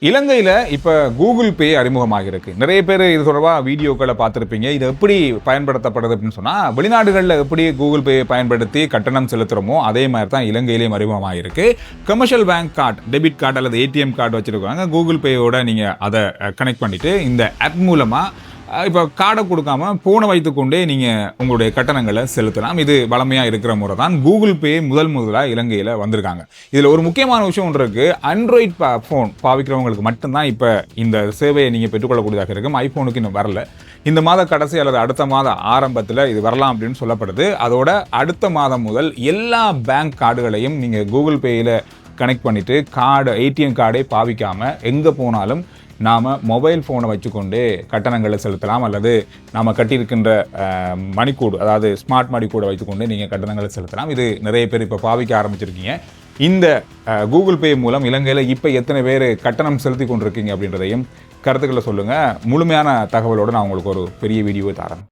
இலங்கையில் இப்போ Google Pay அறிமுகமாக இருக்கு. நிறைய பேர் இது தொடர்பாக வீடியோக்களை பார்த்துருப்பீங்க. இது எப்படி பயன்படுத்தப்படுது அப்படின்னு சொன்னால், வெளிநாடுகளில் எப்படி கூகுள் பே பயன்படுத்தி கட்டணம் செலுத்துகிறோமோ அதே மாதிரி தான் இலங்கையிலேயும் அறிமுகமாக இருக்கு. Commercial bank card, debit card அல்லது ஏடிஎம் கார்டு வச்சிருக்காங்க. கூகுள் பேயோட நீங்கள் அதை கனெக்ட் பண்ணிட்டு இந்த ஆப் மூலமாக இப்போ கார்டை கொடுக்காம போனை வைத்துக்கொண்டே நீங்கள் உங்களுடைய கட்டணங்களை செலுத்தலாம். இது வளமையாக இருக்கிற முறை தான். கூகுள் பே முதலாக இலங்கையில் வந்திருக்காங்க. இதில் ஒரு முக்கியமான விஷயம் ஒன்று இருக்குது. ஆண்ட்ராய்ட் ஃபோன் பாவிக்கிறவங்களுக்கு மட்டும்தான் இப்போ இந்த சேவையை நீங்கள் பெற்றுக்கொள்ளக்கூடியதாக இருக்கும். ஐஃபோனுக்கு இன்னும் வரல. இந்த மாத கடைசி அல்லது அடுத்த மாத ஆரம்பத்தில் இது வரலாம் அப்படின்னு சொல்லப்படுது. அதோட அடுத்த மாதம் முதல் எல்லா பேங்க் கார்டுகளையும் நீங்கள் கூகுள் பேயில் கனெக்ட் பண்ணிவிட்டு ஏடிஎம் கார்டை பாவிக்காமல் எங்கே போனாலும் நாம் மொபைல் ஃபோனை வச்சுக்கொண்டு கட்டணங்களை செலுத்தலாம். அல்லது நாம் கட்டியிருக்கின்ற மணிக்கூடு, அதாவது ஸ்மார்ட் மணிக்கூடை வைத்துக்கொண்டு நீங்கள் கட்டணங்களை செலுத்தலாம். இது நிறைய பேர் இப்போ பாவிக்க ஆரம்பிச்சிருக்கீங்க. இந்த கூகுள் பே மூலம் இலங்கையில் இப்போ எத்தனை பேர் கட்டணம் செலுத்தி கொண்டிருக்கீங்க அப்படின்றதையும் கருத்துக்களை சொல்லுங்கள். முழுமையான தகவலோடு நான் உங்களுக்கு ஒரு பெரிய வீடியோ தரேன்.